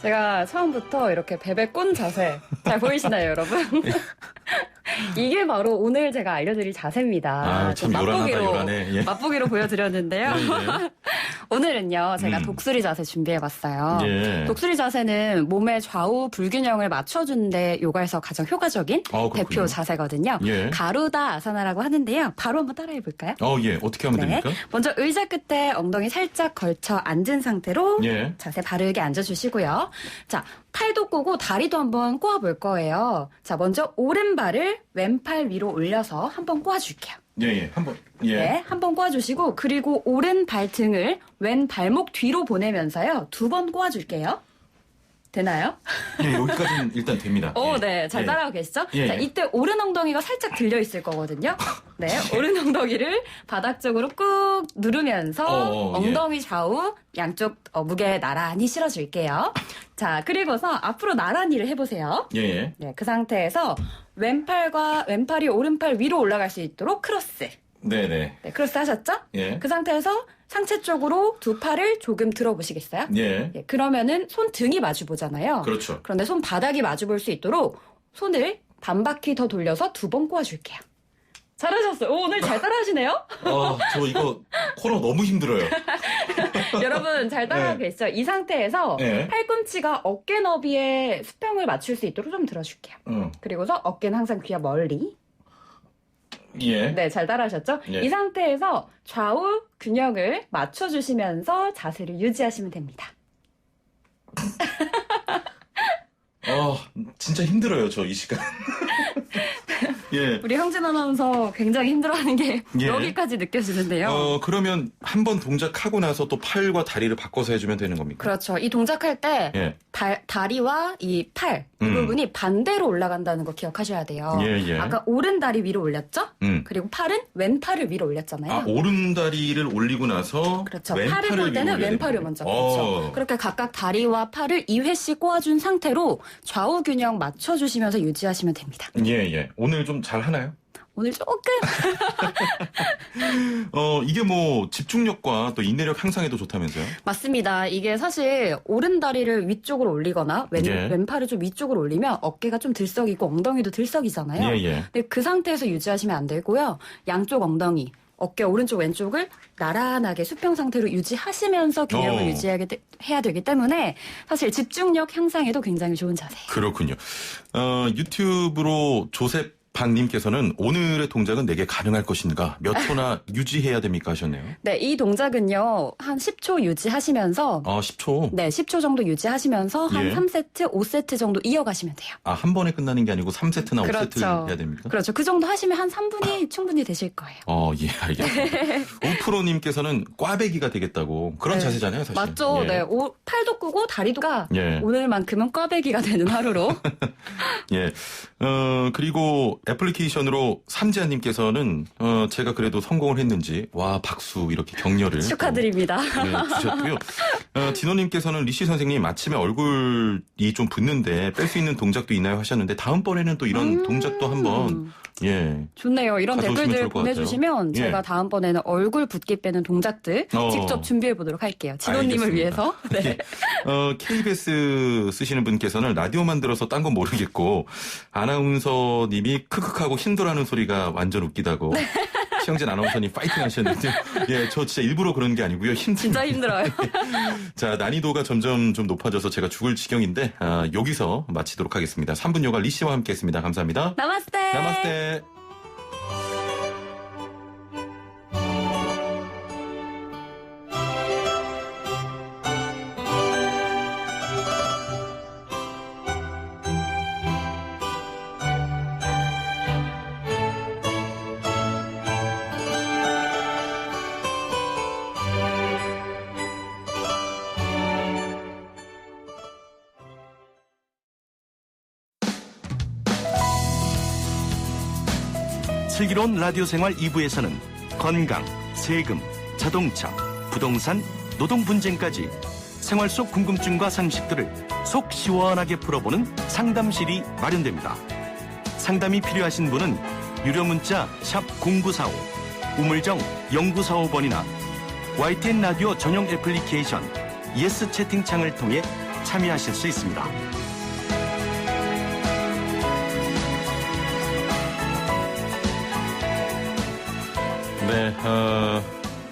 제가 처음부터 이렇게 베베 꼰 자세 잘 보이시나요, 여러분? 이게 바로 오늘 제가 알려드릴 자세입니다. 참 요란하다, 요란해. 예. 맛보기로 보여드렸는데요. 예. 오늘은요, 제가 독수리 자세 준비해봤어요. 예. 독수리 자세는 몸의 좌우 불균형을 맞춰주는데 요가에서 가장 효과적인 그렇군요. 대표 자세거든요. 예. 가루다 아사나라고 하는데요. 바로 한번 따라해볼까요? 예. 어떻게 하면 됩니까? 먼저 의자 끝에 엉덩이 살짝 걸쳐 앉은 상태로 예. 자세 바르게 앉아주시고요. 자, 팔도 꼬고 다리도 한번 꼬아볼 거예요. 자, 먼저 오른발을 왼팔 위로 올려서 한번 꼬아줄게요. 예. 한번. 예. 네, 한번 꼬아주시고 그리고 오른 발등을 왼 발목 뒤로 보내면서요. 2번 꼬아줄게요. 되나요? 예, 여기까지는 일단 됩니다. 네. 잘 따라하고 계시죠? 예. 자, 이때 오른 엉덩이가 살짝 들려 있을 거거든요. 네, 오른 엉덩이를 바닥 쪽으로 꾹 누르면서 엉덩이 좌우 양쪽 무게 나란히 실어줄게요. 자, 그리고서 앞으로 나란히를 해보세요. 예. 네, 그 상태에서 왼팔이 오른팔 위로 올라갈 수 있도록 크로스. 네네. 네, 크로스 하셨죠? 예. 그 상태에서 상체 쪽으로 두 팔을 조금 들어보시겠어요? 예. 예, 그러면은 손 등이 마주 보잖아요. 그렇죠. 그런데 손 바닥이 마주 볼 수 있도록 손을 반바퀴 더 돌려서 2번 꼬아줄게요. 잘하셨어요. 오늘 잘 따라하시네요? 저 이거 코너 너무 힘들어요. 여러분 잘 따라하고 계시죠? 이 상태에서 네. 팔꿈치가 어깨 너비에 수평을 맞출 수 있도록 좀 들어줄게요. 그리고서 어깨는 항상 귀와 멀리. 예. 네, 잘 따라하셨죠? 예. 이 상태에서 좌우 균형을 맞춰주시면서 자세를 유지하시면 됩니다. 진짜 힘들어요, 저 이 시간. 예. 우리 형진 아나운서 굉장히 힘들어하는 게 예. 여기까지 느껴지는데요. 그러면 한 번 동작하고 나서 또 팔과 다리를 바꿔서 해주면 되는 겁니까? 그렇죠. 이 동작할 때 예. 다리와 이 팔, 이 부분이 반대로 올라간다는 거 기억하셔야 돼요. 예. 아까 오른 다리 위로 올렸죠? 그리고 팔은 왼팔을 위로 올렸잖아요. 오른 다리를 올리고 나서 그렇죠. 왼팔을 팔을 볼 때는 위로 왼팔을 먼저. 그렇죠. 그렇게 각각 다리와 팔을 2회씩 꼬아준 상태로 좌우 균형 맞춰주시면서 유지하시면 됩니다. 예. 오늘 좀 잘 하나요? 오늘 조금 이게 뭐 집중력과 또 인내력 향상에도 좋다면서요? 맞습니다. 이게 사실 오른 다리를 위쪽으로 올리거나 왼팔을 좀 위쪽으로 올리면 어깨가 좀 들썩이고 엉덩이도 들썩이잖아요. 예. 근데 그 상태에서 유지하시면 안 되고요. 양쪽 엉덩이, 어깨 오른쪽 왼쪽을 나란하게 수평 상태로 유지하시면서 균형을 유지해야 되기 때문에 사실 집중력 향상에도 굉장히 좋은 자세예요. 그렇군요. 유튜브로 조셉 박님께서는 오늘의 동작은 내게 가능할 것인가? 몇 초나 유지해야 됩니까? 하셨네요. 네, 이 동작은요. 한 10초 유지하시면서 10초? 네, 10초 정도 유지하시면서 한 예. 3세트, 5세트 정도 이어가시면 돼요. 한 번에 끝나는 게 아니고 3세트나 그렇죠. 5세트 해야 됩니까? 그렇죠. 그 정도 하시면 한 3분이 충분히 되실 거예요. 예, 알겠습니다. 오프로님께서는 꽈배기가 되겠다고 그런 네. 자세잖아요, 사실. 맞죠. 예. 네, 팔도 끄고 다리도가 예. 오늘만큼은 꽈배기가 되는 하루로. 예. 그리고 애플리케이션으로 삼지아님께서는 제가 그래도 성공을 했는지 와 박수 이렇게 격려를 축하드립니다. 주셨고요. 진호님께서는 리씨 선생님 아침에 얼굴이 좀 붓는데 뺄 수 있는 동작도 있나요 하셨는데 다음번에는 또 이런 동작도 한번 좋네요. 이런 가져오시면 댓글들 좋을 것 보내주시면 같아요. 제가 다음번에는 얼굴 붓기 빼는 동작들 직접 준비해보도록 할게요. 진호님을 알겠습니다. 위해서. 네. KBS 쓰시는 분께서는 라디오만 들어서 딴 건 모르겠고 아나운서님이 크크하고 힘들어하는 소리가 완전 웃기다고. 최영진 아나운서님 파이팅 하셨는데 저 진짜 일부러 그런 게 아니고요. 진짜 힘들어요. 자, 난이도가 점점 좀 높아져서 제가 죽을 지경인데 여기서 마치도록 하겠습니다. 3분 요가 리 씨와 함께했습니다. 감사합니다. 나마스테. 나마스테. 슬기로운 라디오 생활 2부에서는 건강, 세금, 자동차, 부동산, 노동 분쟁까지 생활 속 궁금증과 상식들을 속 시원하게 풀어보는 상담실이 마련됩니다. 상담이 필요하신 분은 유료 문자 샵 0945, 우물정 0945번이나 YTN 라디오 전용 애플리케이션 예스 채팅창을 통해 참여하실 수 있습니다. 네,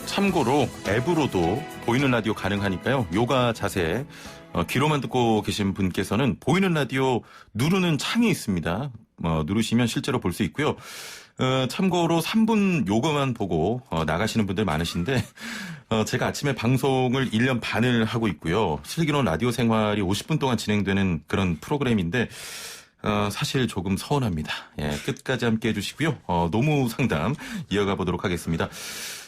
참고로 앱으로도 보이는 라디오 가능하니까요. 요가 자세 귀로만 듣고 계신 분께서는 보이는 라디오 누르는 창이 있습니다. 누르시면 실제로 볼 수 있고요. 참고로 3분 요거만 보고 나가시는 분들 많으신데 제가 아침에 방송을 1년 반을 하고 있고요. 슬기로운 라디오 생활이 50분 동안 진행되는 그런 프로그램인데 사실 조금 서운합니다. 예, 끝까지 함께 해주시고요. 노무 상담 이어가 보도록 하겠습니다.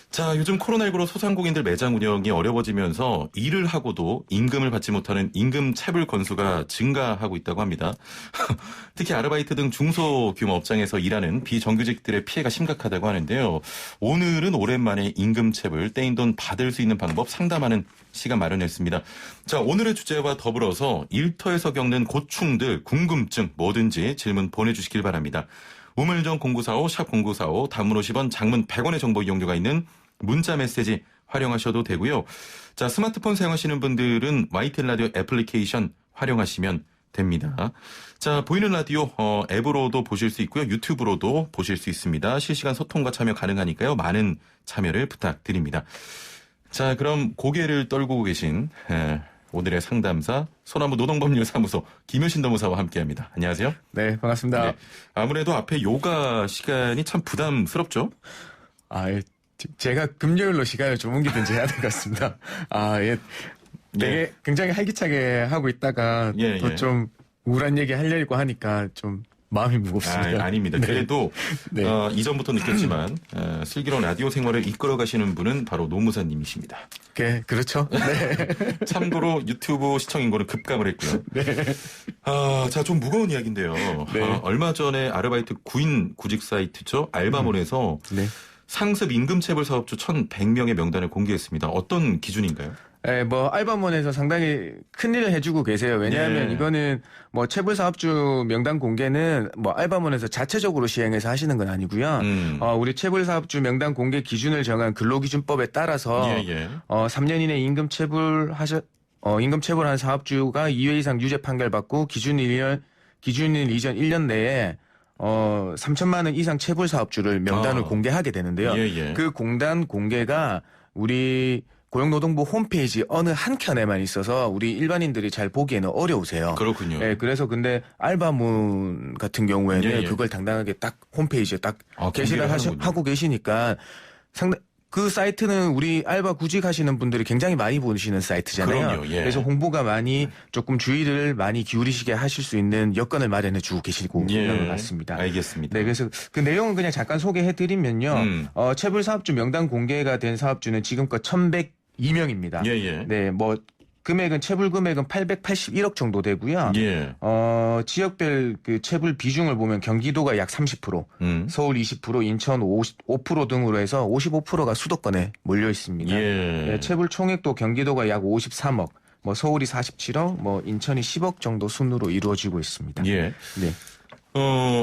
자, 요즘 코로나19로 소상공인들 매장 운영이 어려워지면서 일을 하고도 임금을 받지 못하는 임금 체불 건수가 증가하고 있다고 합니다. 특히 아르바이트 등 중소규모 업장에서 일하는 비정규직들의 피해가 심각하다고 하는데요. 오늘은 오랜만에 임금 체불, 떼인 돈 받을 수 있는 방법 상담하는 시간 마련했습니다. 자, 오늘의 주제와 더불어서 일터에서 겪는 고충들, 궁금증 뭐든지 질문 보내주시길 바랍니다. 우물정 0945, 샵 0945, 단문 50원, 장문 100원의 정보 이용료가 있는 문자 메시지 활용하셔도 되고요. 자, 스마트폰 사용하시는 분들은 YTN 라디오 애플리케이션 활용하시면 됩니다. 자, 보이는 라디오 앱으로도 보실 수 있고요. 유튜브로도 보실 수 있습니다. 실시간 소통과 참여 가능하니까요. 많은 참여를 부탁드립니다. 자, 그럼 고개를 떨구고 계신 오늘의 상담사 소나무 노동법률사무소 김효신 노무사와 함께합니다. 안녕하세요. 네, 반갑습니다. 네, 아무래도 앞에 요가 시간이 참 부담스럽죠? 예. 제가 금요일로 시간을 좀 옮기든지 해야 될 것 같습니다. 예. 되게 굉장히 활기차게 하고 있다가 또 좀 우울한 얘기 하려고 하니까 좀 마음이 무겁습니다. 아닙니다. 네. 그래도 네. 이전부터 느꼈지만 슬기로운 라디오 생활을 이끌어 가시는 분은 바로 노무사님이십니다. 그렇죠. 네. 참고로 유튜브 시청 인구는 급감을 했고요. 네. 자, 좀 무거운 이야기인데요. 네. 얼마 전에 아르바이트 구인 구직 사이트죠. 알바몬에서 네. 상습 임금체불 사업주 1,100명의 명단을 공개했습니다. 어떤 기준인가요? 알바몬에서 상당히 큰일을 해주고 계세요. 왜냐하면 이거는 체불 사업주 명단 공개는 알바몬에서 자체적으로 시행해서 하시는 건 아니고요. 우리 체불 사업주 명단 공개 기준을 정한 근로기준법에 따라서 3년 이내 임금 체불한 사업주가 2회 이상 유죄 판결 받고 기준일 이전 1년 내에 3천만 원 이상 체불 사업주를 명단을 공개하게 되는데요. 그 공단 공개가 우리 고용노동부 홈페이지 어느 한 켠에만 있어서 우리 일반인들이 잘 보기에는 어려우세요. 그렇군요. 예, 그래서 근데 알바몬 같은 경우에는 그걸 당당하게 딱 홈페이지에 딱 게시를 하고 계시니까 그 사이트는 우리 알바 구직하시는 분들이 굉장히 많이 보시는 사이트잖아요. 그래서 홍보가 많이 조금 주의를 많이 기울이시게 하실 수 있는 여건을 마련해 주고 계시고 있는 것 같습니다. 알겠습니다. 네, 그래서 그 내용은 그냥 잠깐 소개해 드리면요. 체불 사업주 명단 공개가 된 사업주는 지금껏 1,102명입니다. 네, 금액은 체불 금액은 881억 정도 되고요. 지역별 그 체불 비중을 보면 경기도가 약 30%, 서울 20%, 인천 5% 등으로 해서 55%가 수도권에 몰려 있습니다. 네, 체불 총액도 경기도가 약 53억, 서울이 47억, 인천이 10억 정도 순으로 이루어지고 있습니다. 네.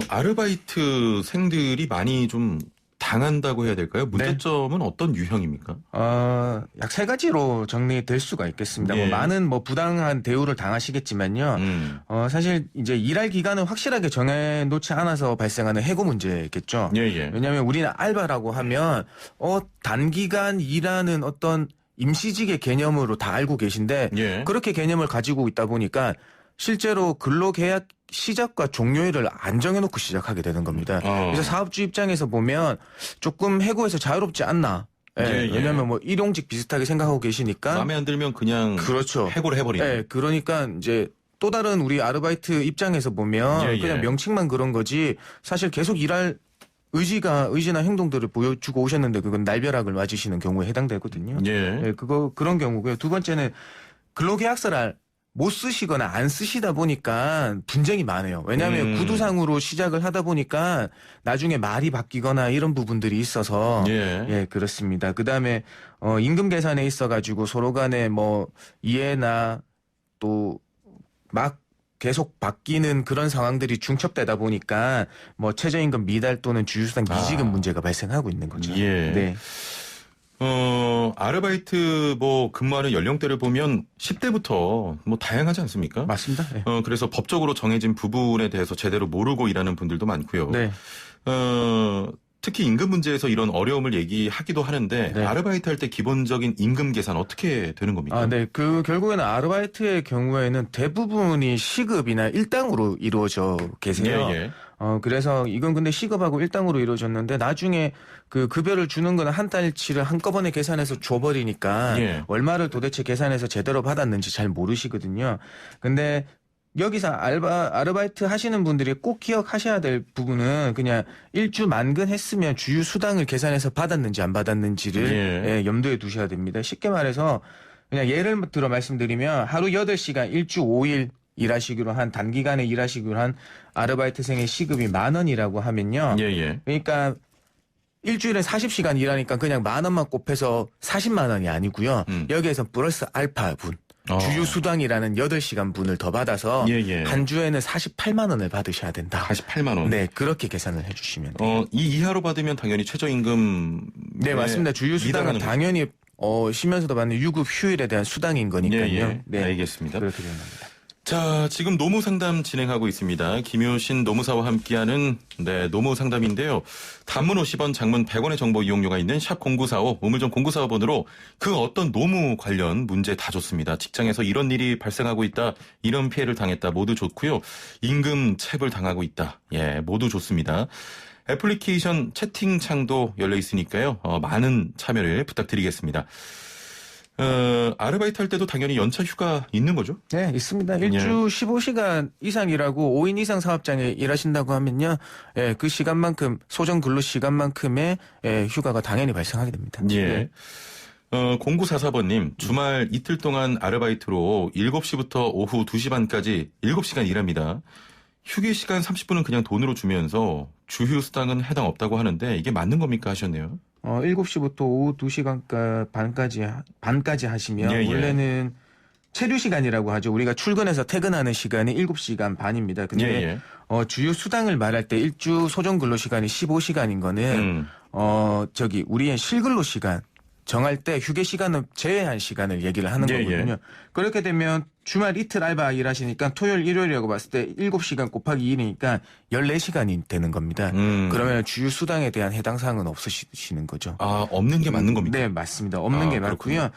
아르바이트생들이 많이 좀 당한다고 해야 될까요? 문제점은 어떤 유형입니까? 약 세 가지로 정리될 수가 있겠습니다. 많은 부당한 대우를 당하시겠지만요. 사실 이제 일할 기간은 확실하게 정해놓지 않아서 발생하는 해고 문제겠죠. 왜냐하면 우리는 알바라고 하면 단기간 일하는 어떤 임시직의 개념으로 다 알고 계신데 그렇게 개념을 가지고 있다 보니까 실제로 근로계약 시작과 종료일을 안 정해놓고 시작하게 되는 겁니다. 그래서 사업주 입장에서 보면 조금 해고해서 자유롭지 않나. 왜냐하면 일용직 비슷하게 생각하고 계시니까 마음에 안 들면 그냥 해고를 해버리는. 그러니까 이제 또 다른 우리 아르바이트 입장에서 보면 그냥 명칭만 그런 거지 사실 계속 일할 의지나 행동들을 보여주고 오셨는데 그건 날벼락을 맞으시는 경우에 해당되거든요. 그런 경우고요. 두 번째는 근로계약서를 못 쓰시거나 안 쓰시다 보니까 분쟁이 많아요. 왜냐하면 구두상으로 시작을 하다 보니까 나중에 말이 바뀌거나 이런 부분들이 있어서 예, 그렇습니다. 그다음에 임금 계산에 있어가지고 서로 간에 뭐 이해나 또 막 계속 바뀌는 그런 상황들이 중첩되다 보니까 뭐 최저임금 미달 또는 주휴수당 미지급 문제가 발생하고 있는 거죠. 예. 네. 아르바이트 뭐 근무하는 연령대를 보면 10대부터 뭐 다양하지 않습니까? 맞습니다. 네. 그래서 법적으로 정해진 부분에 대해서 제대로 모르고 일하는 분들도 많고요. 네. 특히 임금 문제에서 이런 어려움을 얘기하기도 하는데 네. 아르바이트 할 때 기본적인 임금 계산 어떻게 되는 겁니까? 아, 네. 결국에는 아르바이트의 경우에는 대부분이 시급이나 일당으로 이루어져 계세요. 예. 그래서 이건 근데 시급하고 일당으로 이루어졌는데 나중에 그 급여를 주는 거는 한 달치를 한꺼번에 계산해서 줘버리니까 예. 얼마를 도대체 계산해서 제대로 받았는지 잘 모르시거든요. 근데 여기서 아르바이트 하시는 분들이 꼭 기억하셔야 될 부분은 그냥 일주 만근했으면 주휴 수당을 계산해서 받았는지 안 받았는지를 예, 염두에 두셔야 됩니다. 쉽게 말해서 그냥 예를 들어 말씀드리면 하루 8시간 일주 5일 일하시기로 한 단기간에 일하시기로 한 아르바이트생의 시급이 10,000원이라고 하면요. 그러니까 일주일에 40시간 일하니까 그냥 10,000원만 곱해서 40만 원이 아니고요. 여기에서 플러스 알파 분. 주휴 수당이라는 8시간 분을 더 받아서 한 주에는 48만 원을 받으셔야 된다. 48만 원. 네, 그렇게 계산을 해주시면 돼요. 이 이하로 받으면 당연히 최저임금. 네, 맞습니다. 주휴 수당은 당연히 쉬면서도 받는 유급 휴일에 대한 수당인 거니까요. 네, 알겠습니다. 그렇게 되는 겁니다. 자, 지금 노무 상담 진행하고 있습니다. 김효신 노무사와 함께하는 노무 상담인데요. 단문 50원, 장문 100원의 정보 이용료가 있는 샵 0945, 우물정 0945번으로 그 어떤 노무 관련 문제 다 좋습니다. 직장에서 이런 일이 발생하고 있다, 이런 피해를 당했다, 모두 좋고요. 임금 체불 당하고 있다, 예, 모두 좋습니다. 애플리케이션 채팅창도 열려 있으니까요. 많은 참여를 부탁드리겠습니다. 아르바이트 할 때도 당연히 연차 휴가 있는 거죠? 네, 있습니다. 일주 15시간 이상 일하고 5인 이상 사업장에 일하신다고 하면요. 예, 그 시간만큼, 소정 근로 시간만큼의 휴가가 당연히 발생하게 됩니다. 예. 네. 0944번님, 주말 이틀 동안 아르바이트로 7시부터 오후 2시 반까지 7시간 일합니다. 휴게 시간 30분은 그냥 돈으로 주면서 주휴 수당은 해당 없다고 하는데 이게 맞는 겁니까 하셨네요. 7시부터 오후 2시 반까지 하시면 원래는 체류 시간이라고 하죠. 우리가 출근해서 퇴근하는 시간이 7시간 반입니다. 근데 주휴 수당을 말할 때 일주 소정 근로 시간이 15시간인 거는 우리의 실근로 시간 정할 때 휴게 시간은 제외한 시간을 얘기를 하는 거거든요. 그렇게 되면 주말 이틀 알바 일하시니까 토요일, 일요일이라고 봤을 때 7시간 곱하기 2니까 14시간이 되는 겁니다. 그러면 주휴 수당에 대한 해당 사항은 없으시는 거죠. 아, 없는 게 맞는 겁니까? 네, 맞습니다. 없는 게 맞고요.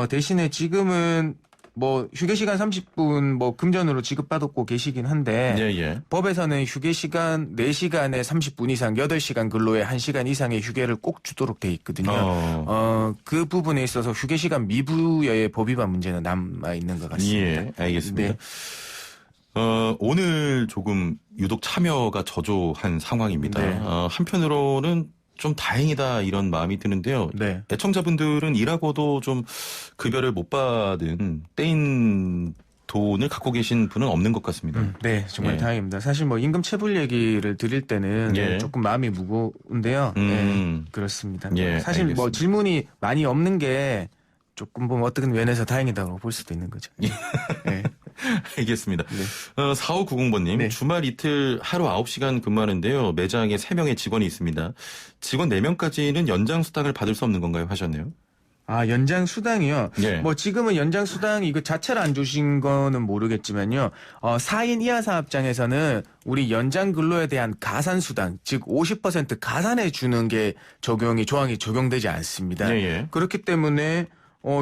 대신에 지금은 뭐 휴게 시간 30분 뭐 금전으로 지급받고 계시긴 한데 법에서는 휴게 시간 4시간에 30분 이상 8시간 근로에 1시간 이상의 휴게를 꼭 주도록 돼 있거든요. 그 부분에 있어서 휴게 시간 미부여의 법 위반 문제는 남아 있는 것 같습니다. 예, 알겠습니다. 네. 오늘 조금 유독 참여가 저조한 상황입니다. 네. 한편으로는 좀 다행이다 이런 마음이 드는데요. 네. 애청자분들은 일하고도 좀 급여를 못 받은 떼인 돈을 갖고 계신 분은 없는 것 같습니다. 네, 정말 다행입니다. 사실 뭐 임금 체불 얘기를 드릴 때는 조금 마음이 무거운데요. 네, 그렇습니다. 사실 알겠습니다. 뭐 질문이 많이 없는 게 조금 보면 어떤 면에서 다행이다고 볼 수도 있는 거죠. 네. 알겠습니다. 4590번님, 주말 이틀 하루 9시간 근무하는데요. 매장에 3명의 직원이 있습니다. 직원 4명까지는 연장 수당을 받을 수 없는 건가요? 하셨네요. 아, 연장 수당이요? 뭐 지금은 연장 수당 이거 자체를 안 주신 거는 모르겠지만요. 4인 이하 사업장에서는 우리 연장 근로에 대한 가산 수당, 즉 50% 가산해 주는 게 조항이 적용되지 않습니다. 그렇기 때문에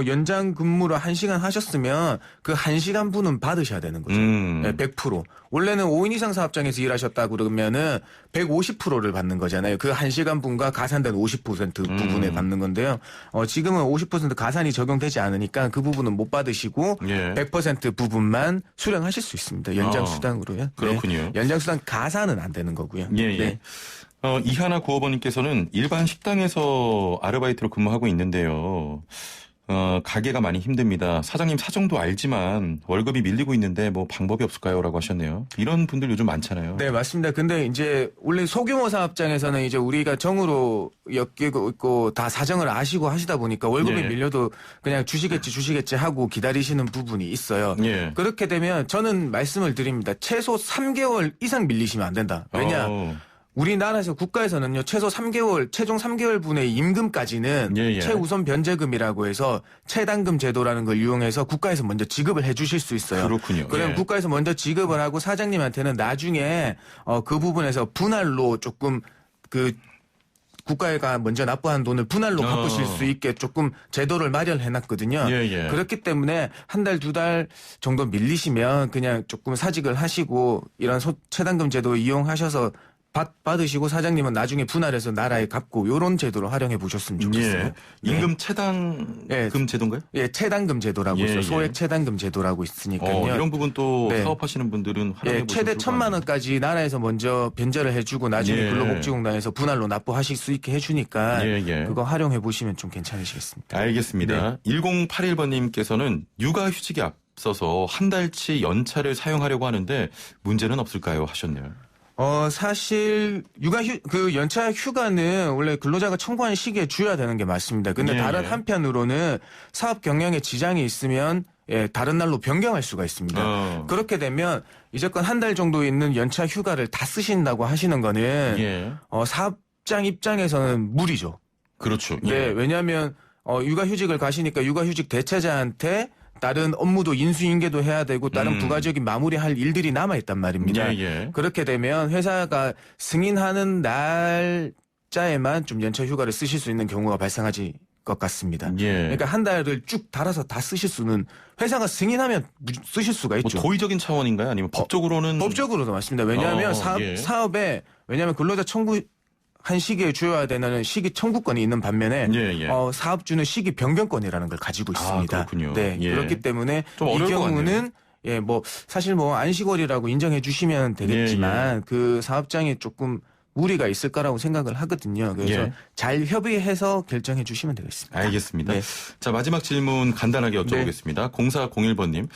연장 근무를 1시간 하셨으면 그 1시간 분은 받으셔야 되는 거죠. 100%. 원래는 5인 이상 사업장에서 일하셨다 그러면은 150%를 받는 거잖아요. 그 1시간 분과 가산된 50% 부분에 받는 건데요. 지금은 50% 가산이 적용되지 않으니까 그 부분은 못 받으시고 100% 부분만 수령하실 수 있습니다. 연장 수당으로요. 그렇군요. 연장 수당 가산은 안 되는 거고요. 이하나 구호번님께서는 일반 식당에서 아르바이트로 근무하고 있는데요. 가게가 많이 힘듭니다. 사장님 사정도 알지만 월급이 밀리고 있는데 뭐 방법이 없을까요? 라고 하셨네요. 이런 분들 요즘 많잖아요. 네, 맞습니다. 근데 이제 원래 소규모 사업장에서는 이제 우리가 정으로 엮이고 있고 다 사정을 아시고 하시다 보니까 월급이 예. 밀려도 그냥 주시겠지 하고 기다리시는 부분이 있어요. 예. 그렇게 되면 저는 말씀을 드립니다. 최소 3개월 이상 밀리시면 안 된다. 왜냐? 우리나라에서 국가에서는요 최소 3개월, 최종 3개월 분의 임금까지는 예. 최우선 변제금이라고 해서 최단금 제도라는 걸 이용해서 국가에서 먼저 지급을 해주실 수 있어요. 그렇군요. 그럼 예. 국가에서 먼저 지급을 하고 사장님한테는 나중에 그 부분에서 분할로 조금 그 국가가 먼저 납부한 돈을 분할로 갚으실 수 있게 조금 제도를 마련해놨거든요. 예. 그렇기 때문에 한 달, 두 달 정도 밀리시면 그냥 조금 사직을 하시고 이런 최단금 제도 이용하셔서 받으시고 사장님은 나중에 분할해서 나라에 갚고 이런 제도를 활용해 보셨으면 좋겠어요. 예. 임금 최단금 제도인가요? 예, 최단금 제도라고 있어요. 예. 소액 최단금 제도라고 있으니까요. 이런 부분 또 네. 사업하시는 분들은 활용해 예, 보시면 최대 좋을 것 1,000만 원까지 나라에서 먼저 변제를 해주고 나중에 예. 근로복지공단에서 분할로 납부하실 수 있게 해주니까 예. 그거 활용해 보시면 좀 괜찮으시겠습니다. 알겠습니다. 1081번님께서는 육아휴직이 앞서서 한 달치 연차를 사용하려고 하는데 문제는 없을까요? 하셨네요. 사실 연차 휴가는 원래 근로자가 청구한 시기에 줘야 되는 게 맞습니다. 근데 다른 한편으로는 사업 경영에 지장이 있으면 다른 날로 변경할 수가 있습니다. 그렇게 되면 이제껏 한 달 정도 있는 연차 휴가를 다 쓰신다고 하시는 거는 사업장 입장에서는 무리죠. 그렇죠. 네, 왜냐하면 육아휴직을 가시니까 육아휴직 대체자한테 다른 업무도 인수인계도 해야 되고 다른 부가적인 마무리할 일들이 남아있단 말입니다. 그렇게 되면 회사가 승인하는 날짜에만 좀 연차 휴가를 쓰실 수 있는 경우가 발생하지 것 같습니다. 그러니까 한 달을 쭉 달아서 다 쓰실 수는 회사가 승인하면 쓰실 수가 있죠. 뭐 도의적인 차원인가요? 아니면 법적으로는? 법적으로도 맞습니다. 왜냐하면 사업에 왜냐하면 근로자 청구 한 시기에 줘야 되는 시기 청구권이 있는 반면에 사업주는 시기 변경권이라는 걸 가지고 있습니다. 그렇군요. 네, 그렇기 때문에 좀 이 경우는 사실 안식월이라고 인정해 주시면 되겠지만 그 사업장이 조금 무리가 있을 거라고 생각을 하거든요. 그래서 잘 협의해서 결정해 주시면 되겠습니다. 알겠습니다. 네. 자, 마지막 질문 간단하게 여쭤보겠습니다. 0401번님.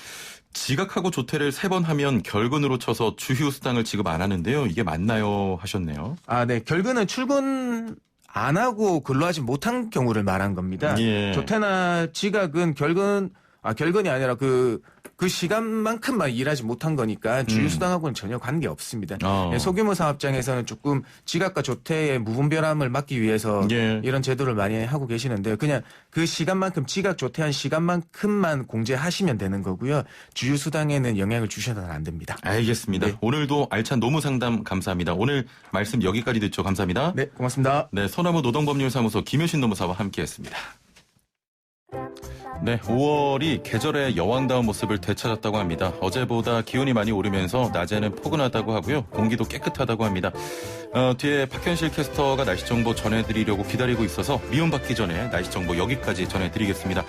지각하고 조퇴를 3번 하면 결근으로 쳐서 주휴수당을 지급 안 하는데요. 이게 맞나요? 하셨네요. 네. 결근은 출근 안 하고 근로하지 못한 경우를 말한 겁니다. 조퇴나 지각은 결근이 아니라 그 시간만큼만 일하지 못한 거니까 주휴수당하고는 전혀 관계 없습니다. 소규모 사업장에서는 조금 지각과 조퇴의 무분별함을 막기 위해서 이런 제도를 많이 하고 계시는데 그냥 그 시간만큼 지각 조퇴한 시간만큼만 공제하시면 되는 거고요. 주휴수당에는 영향을 주셔서는 안 됩니다. 알겠습니다. 네. 오늘도 알찬 노무상담 감사합니다. 오늘 말씀 여기까지 듣죠. 감사합니다. 네, 고맙습니다. 네, 소나무 노동법률사무소 김효신 노무사와 함께했습니다. 네, 5월이 계절의 여왕다운 모습을 되찾았다고 합니다. 어제보다 기온이 많이 오르면서 낮에는 포근하다고 하고요. 공기도 깨끗하다고 합니다. 뒤에 박현실 캐스터가 날씨 정보 전해드리려고 기다리고 있어서 미움받기 전에 날씨 정보 여기까지 전해드리겠습니다.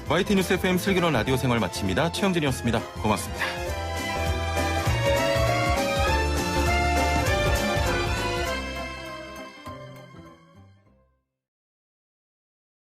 YT뉴스 FM 슬기로운 라디오 생활 마칩니다. 최영진이었습니다. 고맙습니다.